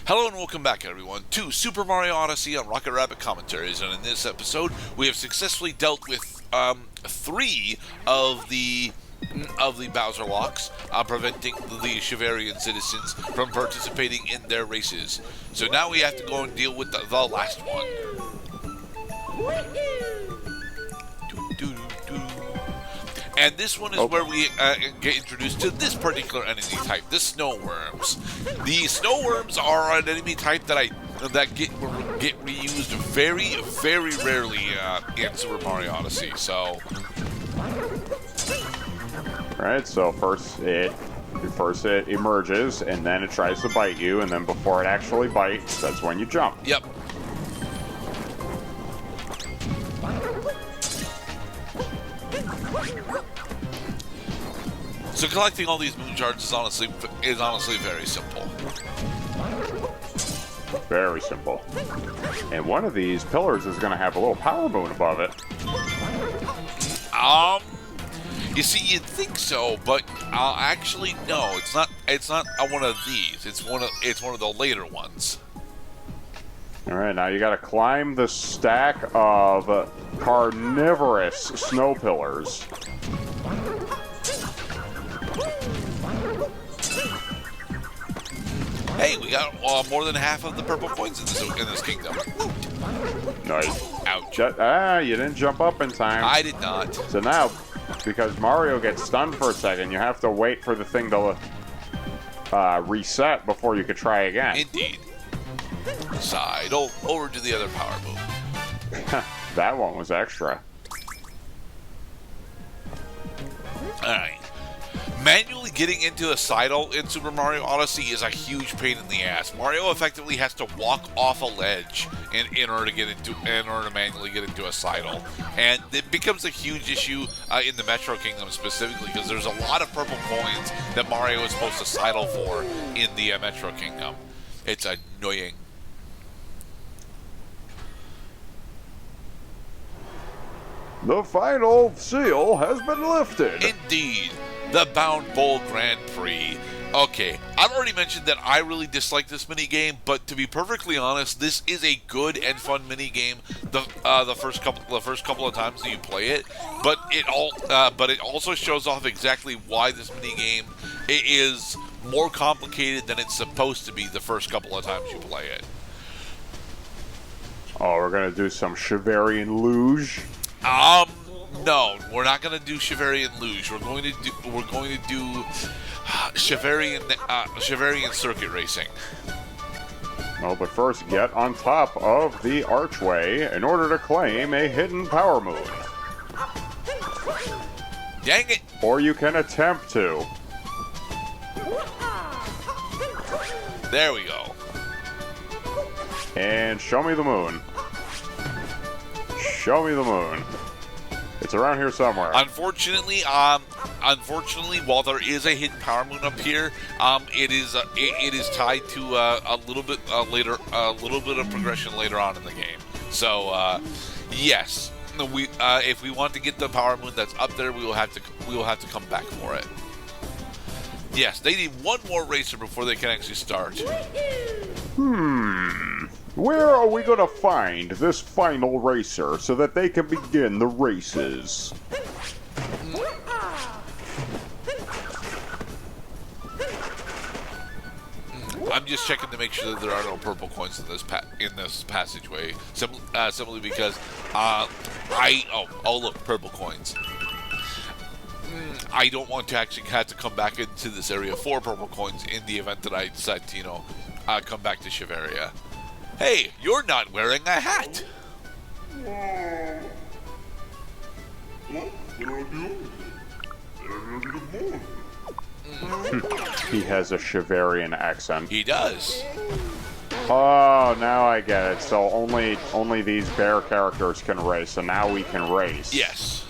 Hello and welcome back, everyone, to Super Mario Odyssey on Rocket Rabbit Commentaries. And in this episode, we have successfully dealt with three of the Bowser locks, preventing the Chivarian citizens from participating in their races. So now we have to go and deal with the last one. And this one is where we get introduced to this particular enemy type, the snow worms. The snow worms are an enemy type that get reused very, very rarely in Super Mario Odyssey. So, right. So first it emerges, and then it tries to bite you, and then before it actually bites, that's when you jump. Yep. So collecting all these moon shards is honestly very simple. Very simple. And one of these pillars is going to have a little power moon above it. You see, you'd think so, but actually no. It's not. It's not one of these. It's one of the later ones. All right, now you got to climb the stack of carnivorous snow pillars. Hey, we got more than half of the purple coins in this kingdom. Nice. Ouch. You didn't jump up in time. I did not. So now, because Mario gets stunned for a second, you have to wait for the thing to reset before you could try again. Indeed. Side over to the other power move. That one was extra. Alright. Manually getting into a sidle in Super Mario Odyssey is a huge pain in the ass. Mario effectively has to walk off a ledge in order to manually get into a sidle, and it becomes a huge issue in the Metro Kingdom specifically because there's a lot of purple coins that Mario is supposed to sidle for in the Metro Kingdom. It's annoying. The final seal has been lifted. Indeed. The Bound Bowl Grand Prix. Okay, I've already mentioned that I really dislike this minigame, but to be perfectly honest, this is a good and fun minigame the first couple of times that you play it. But it also shows off exactly why this minigame is more complicated than it's supposed to be the first couple of times you play it. Oh, we're gonna do some Chivarian luge. No, we're not going to do Chivarian luge. We're going to do Chivarian circuit racing. Well, but first, get on top of the archway in order to claim a hidden power moon. Dang it! Or you can attempt to. There we go. And show me the moon. Show me the moon. It's around here somewhere. Unfortunately, while there is a hidden power moon up here, it is tied to a little bit of progression later on in the game. So, yes, if we want to get the power moon that's up there, we will have to come back for it. Yes, they need one more racer before they can actually start. Where are we going to find this final racer so that they can begin the races? I'm just checking to make sure that there are no purple coins in this passageway. Simply because look, purple coins. I don't want to actually have to come back into this area for purple coins in the event that I decide to, come back to Chivaria. Hey, you're not wearing a hat. He has a Chivarian accent. He does. Oh, now I get it. So only these bear characters can race, so now we can race. Yes.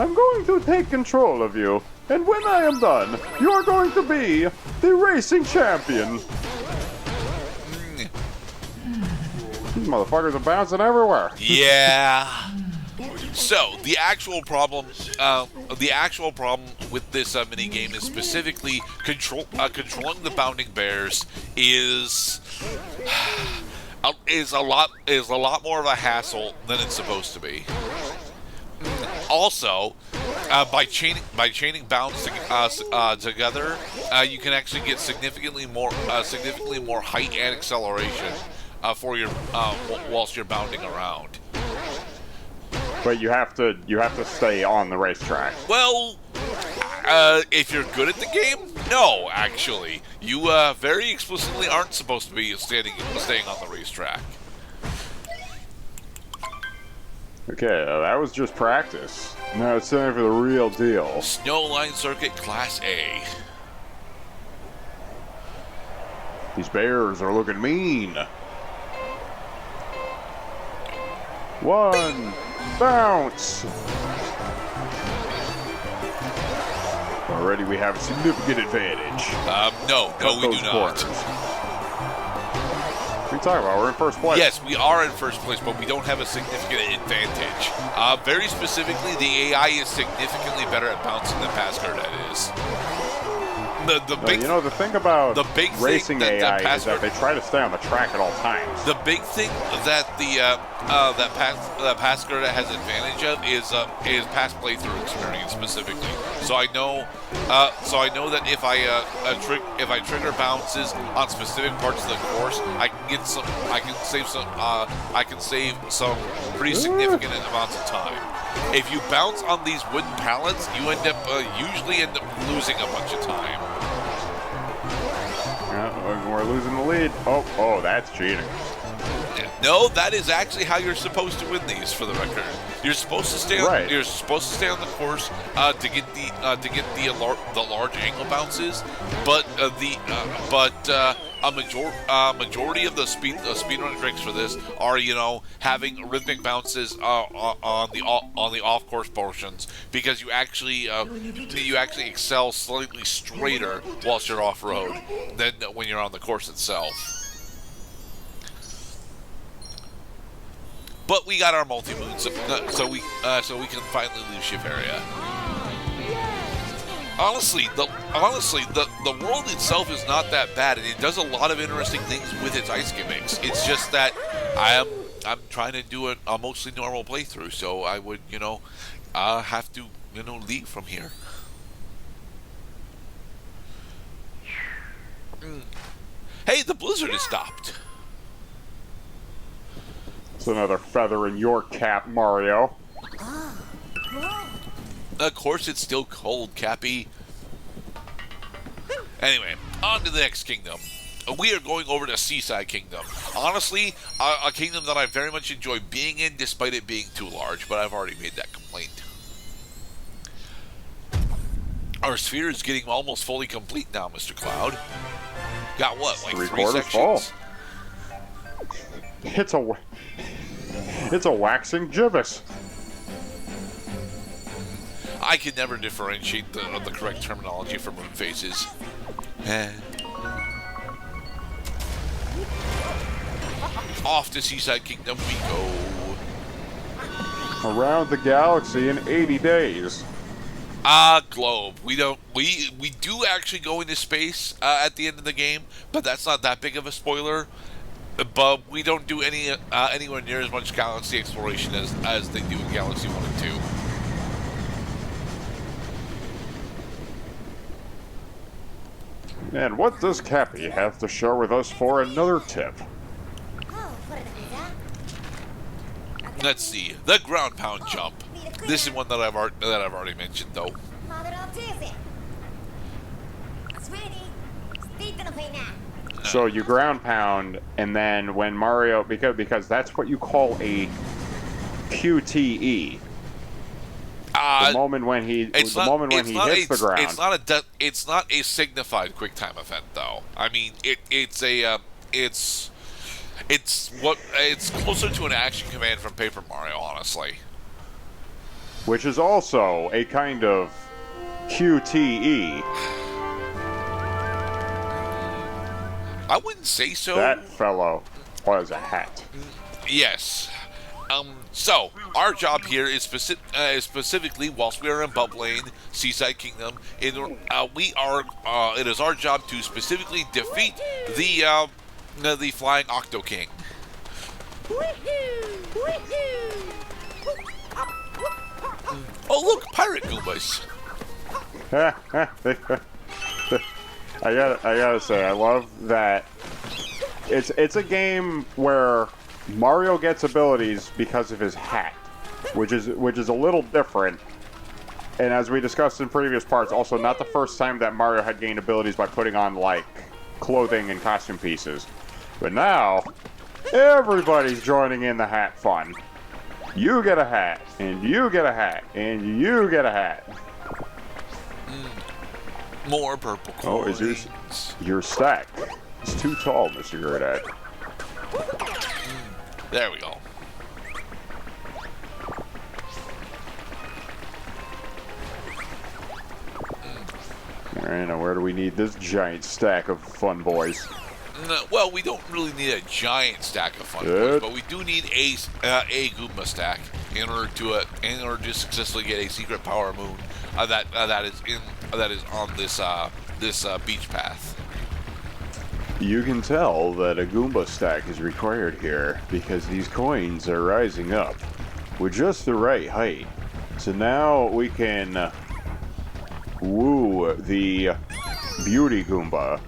I'm going to take control of you, and when I am done, you're going to be the racing champion. These motherfuckers are bouncing everywhere. Yeah. So the actual problem with this mini game is specifically controlling the bounding bears is a lot more of a hassle than it's supposed to be. Also, by chaining bounds together, you can actually get significantly more height and acceleration for your whilst you're bounding around. But you have to stay on the racetrack. Well, if you're good at the game, no, actually, you very explicitly aren't supposed to be staying on the racetrack. Okay, that was just practice. Now it's time for the real deal. Snowline Circuit Class A. These bears are looking mean. One bounce. Already we have a significant advantage. No, we do not. Corners. What are you talking about? We're in first place. Yes, we are in first place, but we don't have a significant advantage. Very specifically, the AI is significantly better at bouncing than Pascard is. The thing about the big racing thing AI is that they try to stay on the track at all times. The big thing that that Pascard has advantage of is past playthrough experience specifically. So I know that if I trigger bounces on specific parts of the course, I can save some pretty significant amounts of time. If you bounce on these wooden pallets, you usually end up losing a bunch of time. We're losing the lead. Oh, that's cheating. No, that is actually how you're supposed to win these. For the record, you're supposed to stay. Right. You're supposed to stay on the course to get the large angle bounces, but a majority of the speedrun tricks for this are having rhythmic bounces on the off course portions, because you actually excel slightly straighter whilst you're off road than when you're on the course itself. But we got our multi-moon, so we can finally leave ship area. Honestly, the world itself is not that bad, and it does a lot of interesting things with its ice gimmicks. It's just that I'm trying to do a mostly normal playthrough, so I would have to leave from here. Hey, the blizzard has stopped. It's another feather in your cap, Mario. Of course, it's still cold, Cappy. Anyway, on to the next kingdom. We are going over to Seaside Kingdom. Honestly, a kingdom that I very much enjoy being in, despite it being too large, but I've already made that complaint. Our sphere is getting almost fully complete now, Mr. Cloud. Got what, like 3 sections? Full. It's a waxing gibbous. I can never differentiate the correct terminology for moon phases. Off to Seaside Kingdom we go. Around the galaxy in 80 days. Globe. We do actually go into space at the end of the game, but that's not that big of a spoiler. But we don't do anywhere near as much galaxy exploration as they do in Galaxy 1 and 2. And what does Cappy have to share with us for another tip? Let's see, the ground pound jump. This is one that I've already mentioned, though. So you ground pound, and then when Mario, because that's what you call a QTE. The moment when he hits the ground. It's not a signified QuickTime event, though. I mean, it's closer to an action command from Paper Mario, honestly. Which is also a kind of QTE. I wouldn't say so. That fellow was a hat. Yes. So, our job here is specifically, whilst we are in Bub Lane, Seaside Kingdom, it is our job to specifically defeat the Flying Octo King. Oh, look, pirate Goombas. I gotta say, I love that. It's a game where Mario gets abilities because of his hat, which is a little different. And as we discussed in previous parts, also not the first time that Mario had gained abilities by putting on like clothing and costume pieces. But now everybody's joining in the hat fun. You get a hat, and you get a hat, and you get a hat. More purple coins. Oh, is your stack? It's too tall, Mr. Gerdad. There we go. Where do we need this giant stack of fun boys? Well, we don't really need a giant stack of fun boys, but we do need a Goomba stack in order to successfully get a secret power moon that is on this beach path. You can tell that a Goomba stack is required here because these coins are rising up with just the right height. So now we can woo the beauty Goomba,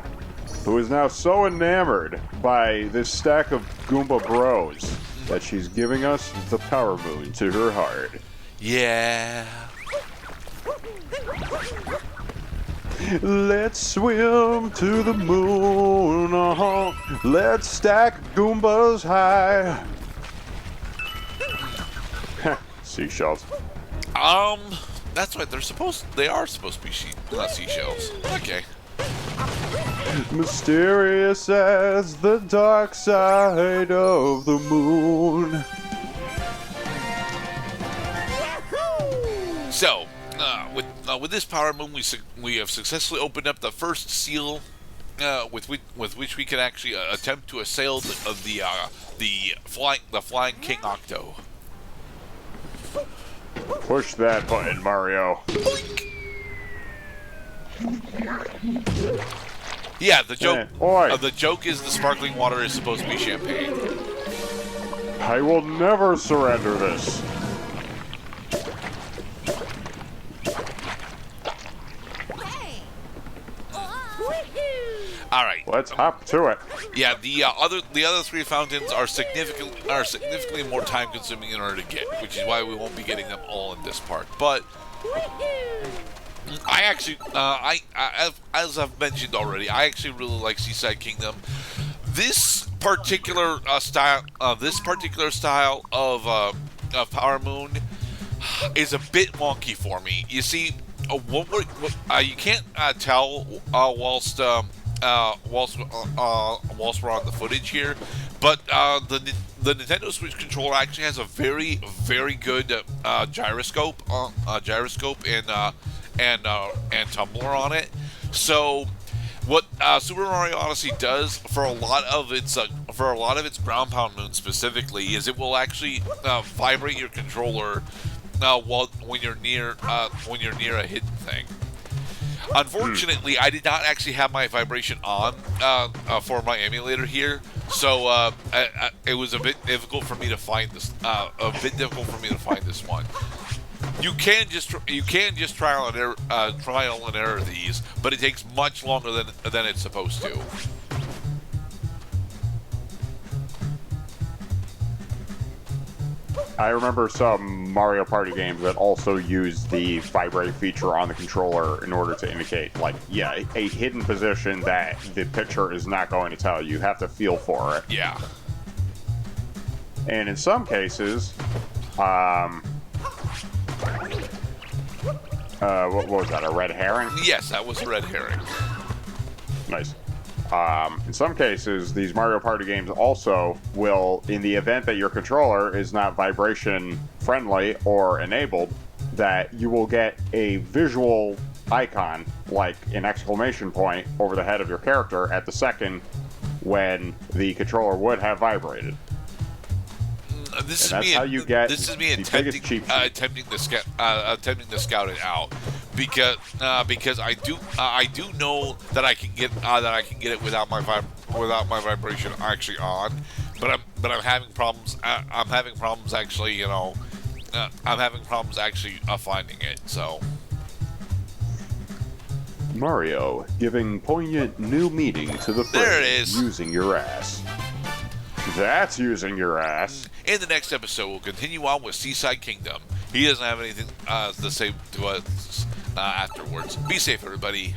who is now so enamored by this stack of Goomba bros that she's giving us the power moon to her heart. Yeah. Let's swim to the moon, let's stack Goombas high. Seashells. That's right. They are supposed to be not seashells. Okay. Mysterious as the dark side of the moon. So, with this power moon, we have successfully opened up the first seal, with which we can actually attempt to assail the flying King Octo. Push that button, Mario. Yeah, the joke. Oi. The joke is the sparkling water is supposed to be champagne. I will never surrender this. All right. Let's hop to it. Yeah, the other three fountains are significantly more time consuming in order to get, which is why we won't be getting them all in this part. But I actually, as I've mentioned already, I actually really like Seaside Kingdom. This particular style of Power Moon is a bit wonky for me. You see, you can't tell whilst we're on the footage here, but the Nintendo Switch controller actually has a very, very good gyroscope and tumbler on it. So what Super Mario Odyssey does for a lot of its ground pound moons specifically is it will actually vibrate your controller when you're near a hidden thing. Unfortunately, I did not actually have my vibration on for my emulator here, so it was a bit difficult for me to find this. One. You can just trial and error these, but it takes much longer than it's supposed to. I remember some Mario Party games that also use the vibrate feature on the controller in order to indicate, like, yeah, a hidden position that the picture is not going to tell you. You have to feel for it. Yeah. And in some cases, what was that, a red herring? Yes, that was a red herring. Nice. In some cases, these Mario Party games also will, in the event that your controller is not vibration friendly or enabled, that you will get a visual icon, like an exclamation point, over the head of your character at the second when the controller would have vibrated. This And is that's me. how you get This is me the attempting biggest cheap attempting to scout it out because I do know that I can get it without my vibration actually on, but I'm having problems. I'm having problems actually. I'm having problems actually finding it. So. Mario giving poignant new meaning to the There it phrase is. using your ass. That's using your ass. In the next episode, we'll continue on with Seaside Kingdom. He doesn't have anything to say to us afterwards. Be safe, everybody.